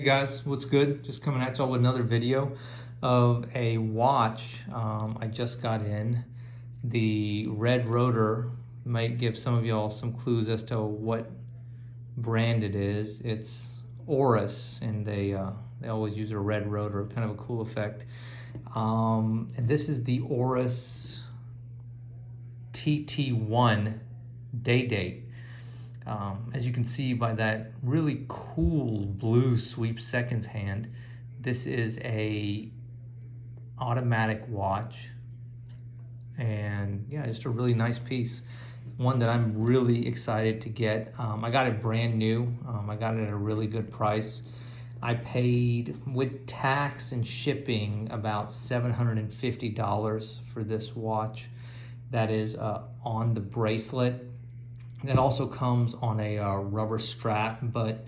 Hey guys, what's good? Just coming at y'all with another video of a watch I just got in. The red rotor might give some of y'all some clues as to what brand it is. It's Oris, and they always use a red rotor, kind of a cool effect. And this is the Oris TT1 day date. As you can see by that really cool blue sweep seconds hand, this is a automatic watch, and yeah, just a really nice piece. One that I'm really excited to get. I got it brand new. I got it at a really good price. I paid with tax and shipping about $750 for this watch. That is on the bracelet. It also comes on a rubber strap, but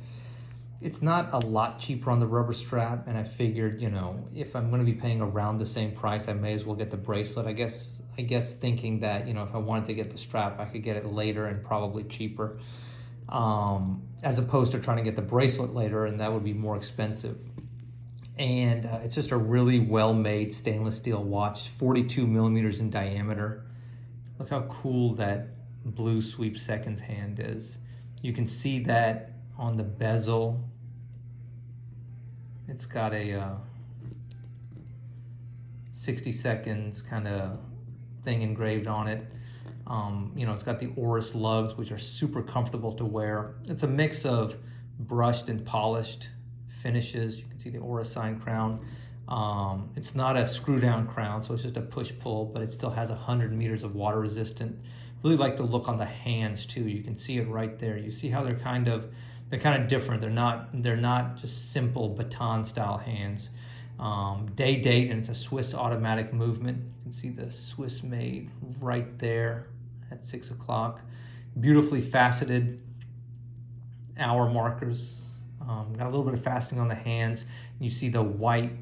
it's not a lot cheaper on the rubber strap. And I figured, you know, if I'm going to be paying around the same price, I may as well get the bracelet. I guess thinking that, you know, if I wanted to get the strap, I could get it later and probably cheaper, as opposed to trying to get the bracelet later, and that would be more expensive. And it's just a really well-made stainless steel watch, 42 millimeters in diameter. Look how cool that blue sweep seconds hand is. You can see that on the bezel. It's got a 60 seconds kind of thing engraved on it. You know, it's got the Oris lugs, which are super comfortable to wear. It's a mix of brushed and polished finishes. You can see the Oris sign crown. It's not a screw down crown, so it's just a push pull, but it still has 100 meters of water resistant. Really like the look on the hands too. You can see it right there. You see how they're kind of different. They're not just simple baton style hands. Day date, and it's a Swiss automatic movement. You can see the Swiss made right there at 6 o'clock. Beautifully faceted hour markers. Got a little bit of faceting on the hands. You see the white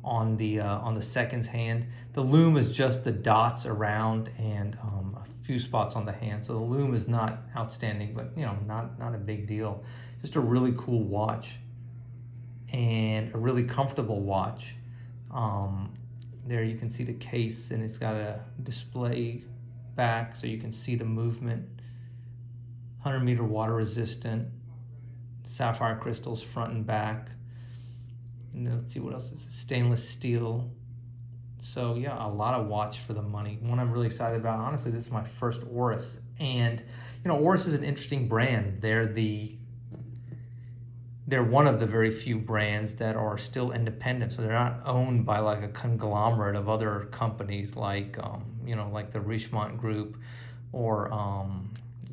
on the seconds hand. The lume is just the dots around and a few spots on the hand. So the lume is not outstanding, but you know, not a big deal. Just a really cool watch and a really comfortable watch. There you can see the case, and it's got a display back so you can see the movement. 100-meter water resistant, sapphire crystals front and back. And let's see what else is stainless steel. So yeah, a lot of watch for the money. One I'm really excited about. Honestly, this is my first Oris, and you know, Oris is an interesting brand. They're one of the very few brands that are still independent. So they're not owned by like a conglomerate of other companies like you know, like the Richemont Group or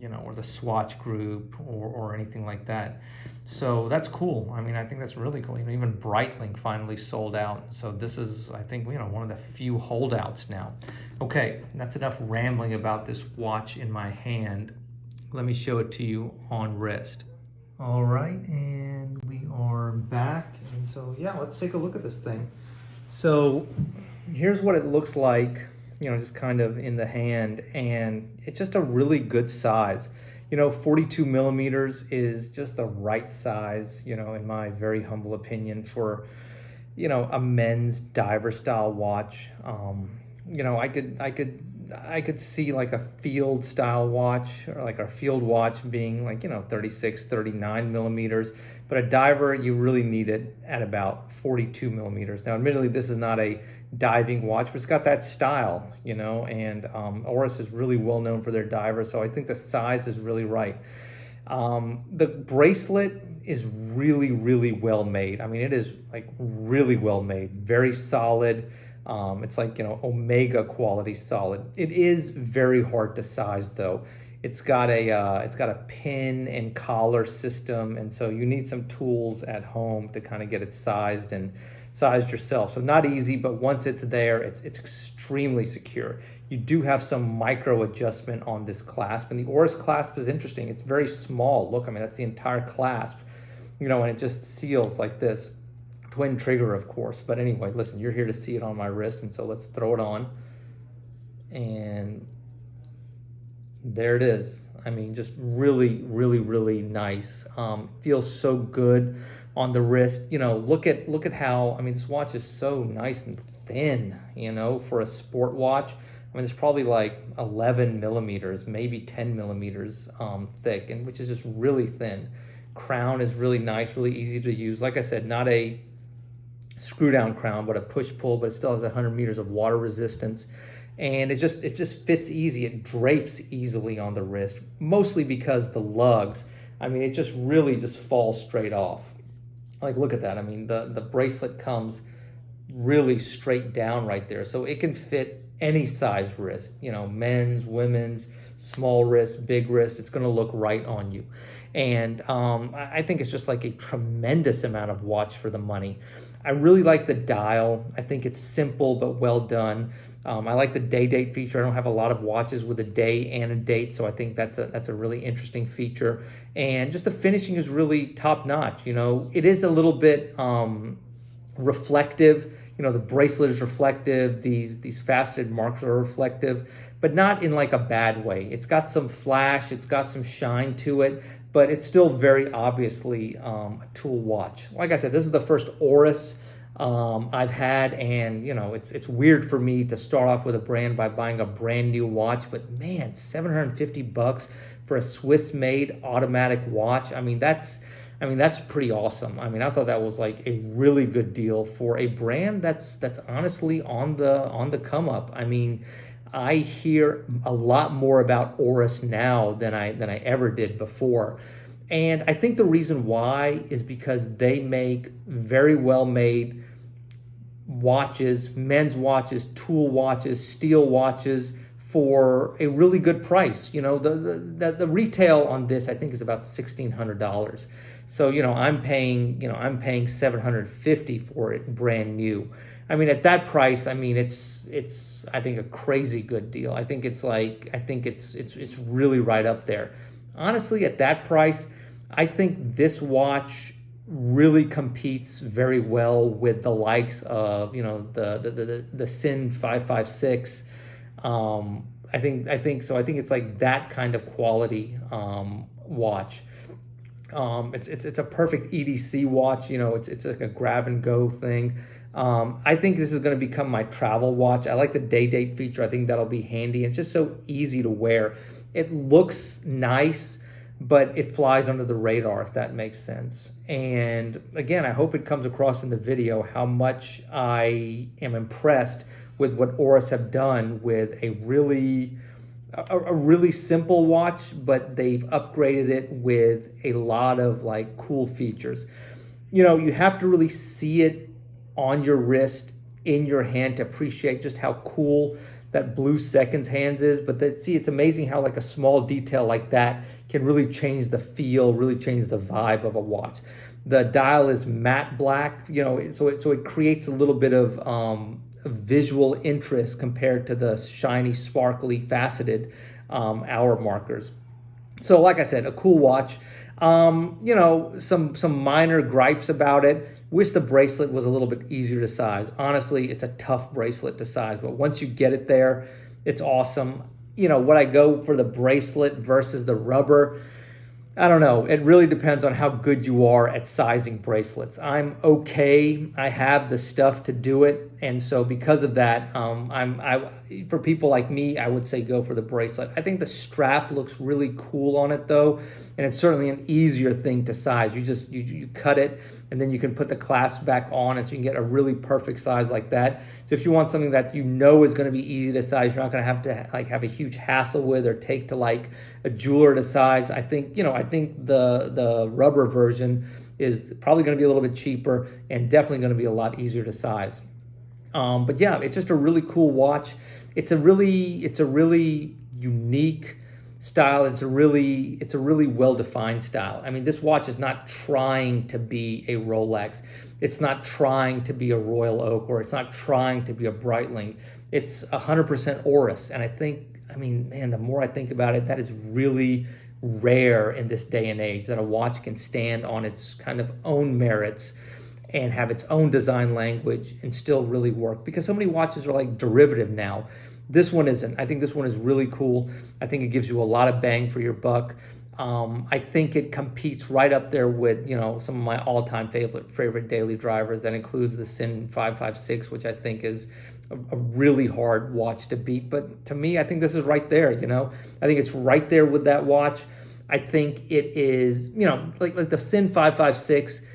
you know, or the Swatch Group or anything like that. So that's cool. I mean, I think that's really cool. You know, even Breitling finally sold out. So this is, I think, you know, one of the few holdouts now. Okay, that's enough rambling about this watch in my hand. Let me show it to you on wrist. All right, and we are back. And so, yeah, let's take a look at this thing. So here's what it looks like, you know, just kind of in the hand, and it's just a really good size. You know, 42 millimeters is just the right size, you know, in my very humble opinion, for, you know, a men's diver style watch. You know, I could see like a field style watch, or like a field watch being like, you know, 36, 39 millimeters, but a diver, you really need it at about 42 millimeters. Now, admittedly, this is not a diving watch, but it's got that style, you know, and Oris is really well known for their divers, so I think the size is really right. The bracelet is really, really well made. I mean, it is like really well made, very solid. It's like, you know, Omega quality solid. It is very hard to size though. It's got a pin and collar system, and so you need some tools at home to kind of get it sized and sized yourself. So not easy, but once it's there, it's extremely secure. You do have some micro adjustment on this clasp, and the Oris clasp is interesting. It's very small. Look, I mean, that's the entire clasp, you know, and it just seals like this. Twin trigger, of course, but anyway, listen, you're here to see it on my wrist, and so let's throw it on, and there it is. I mean, just really, really, really nice. Feels so good on the wrist. You know, look at how, I mean, this watch is so nice and thin, you know, for a sport watch. I mean, it's probably like 11 millimeters, maybe 10 millimeters thick, and which is just really thin. Crown is really nice, really easy to use. Like I said, not a screw down crown, but a push pull, but it still has 100 meters of water resistance. And it just fits easy. It drapes easily on the wrist, mostly because the lugs, I mean, it just really just falls straight off. Like, look at that. I mean, the bracelet comes really straight down right there. So it can fit any size wrist, you know, men's, women's, small wrist, big wrist. It's going to look right on you. And I think it's just like a tremendous amount of watch for the money. I really like the dial. I think it's simple but well done. I like the day date feature. I don't have a lot of watches with a day and a date, so I think that's a really interesting feature. And just the finishing is really top notch. You know, it is a little bit reflective. You know, the bracelet is reflective. These faceted marks are reflective, but not in like a bad way. It's got some flash. It's got some shine to it, but it's still very obviously a tool watch. Like I said, this is the first Oris I've had, and you know, it's weird for me to start off with a brand by buying a brand new watch, but man, $750 for a Swiss-made automatic watch. I mean, that's pretty awesome. I mean, I thought that was like a really good deal for a brand that's honestly on the come up. I mean, I hear a lot more about Oris now than I ever did before. And I think the reason why is because they make very well made watches, men's watches, tool watches, steel watches for a really good price. You know, the retail on this I think is about $1,600. So, you know, I'm paying $750 for it brand new. I mean, at that price, I mean, it's I think a crazy good deal. I think it's really right up there. Honestly, at that price, I think this watch really competes very well with the likes of, you know, the Sinn 556. I think so. I think it's like that kind of quality watch. It's a perfect EDC watch. You know, it's like a grab and go thing. I think this is going to become my travel watch. I like the day date feature. I think that'll be handy. It's just so easy to wear. It looks nice, but it flies under the radar, if that makes sense. And again, I hope it comes across in the video how much I am impressed with what Oris have done with a really simple watch, but they've upgraded it with a lot of like cool features. You know, you have to really see it on your wrist, in your hand, to appreciate just how cool that blue seconds hands is. But see, it's amazing how like a small detail like that can really change the feel, really change the vibe of a watch. The dial is matte black, you know, so it creates a little bit of visual interest compared to the shiny, sparkly, faceted hour markers. So like I said, a cool watch. You know, some minor gripes about it. Wish the bracelet was a little bit easier to size. Honestly, it's a tough bracelet to size, but once you get it there, it's awesome. You know, would I go for the bracelet versus the rubber? I don't know. It really depends on how good you are at sizing bracelets. I'm okay. I have the stuff to do it, and so because of that, for people like me, I would say go for the bracelet. I think the strap looks really cool on it though, and it's certainly an easier thing to size. You cut it, and then you can put the clasp back on, and so you can get a really perfect size like that. So if you want something that you know is going to be easy to size, you're not going to have a huge hassle with or take to like a jeweler to size. I think the rubber version is probably going to be a little bit cheaper and definitely going to be a lot easier to size. But yeah, it's just a really cool watch. It's a really unique style. It's a really well-defined style. I mean, this watch is not trying to be a Rolex. It's not trying to be a Royal Oak, or it's not trying to be a Breitling. It's 100% Oris. And I mean, man, the more I think about it, that is really rare in this day and age, that a watch can stand on its kind of own merits and have its own design language and still really work, because so many watches are like derivative now. This one isn't. I think this one is really cool. I think it gives you a lot of bang for your buck. I think it competes right up there with, some of my all-time favorite daily drivers. That includes the Sinn 556, which I think is a really hard watch to beat. But to me, I think this is right there, I think it's right there with that watch. I think it is, like the Sinn 556,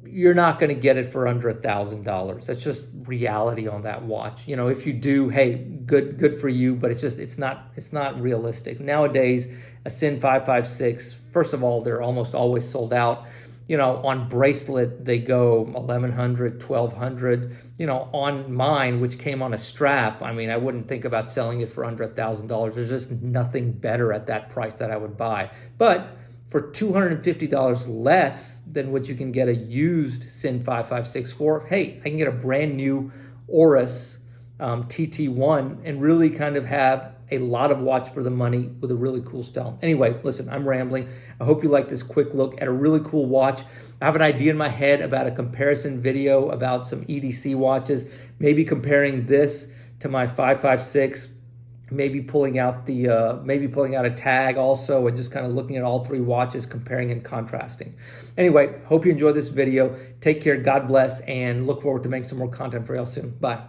you're not going to get it for under $1,000. That's just reality on that watch. If you do, hey, good for you, but it's not realistic. Nowadays, a Sinn 556, first of all, they're almost always sold out. On bracelet, they go 1,100, 1,200. On mine, which came on a strap, I wouldn't think about selling it for under $1,000. There's just nothing better at that price that I would buy. But for $250 less than what you can get a used Sinn 556 for, hey, I can get a brand new Oris TT1 and really kind of have a lot of watch for the money with a really cool style. Anyway, listen, I'm rambling. I hope you like this quick look at a really cool watch. I have an idea in my head about a comparison video about some EDC watches, maybe comparing this to my 556, maybe pulling out a tag also, and just kind of looking at all three watches, comparing and contrasting. Anyway, hope you enjoyed this video. Take care, God bless, and look forward to making some more content for y'all soon. Bye.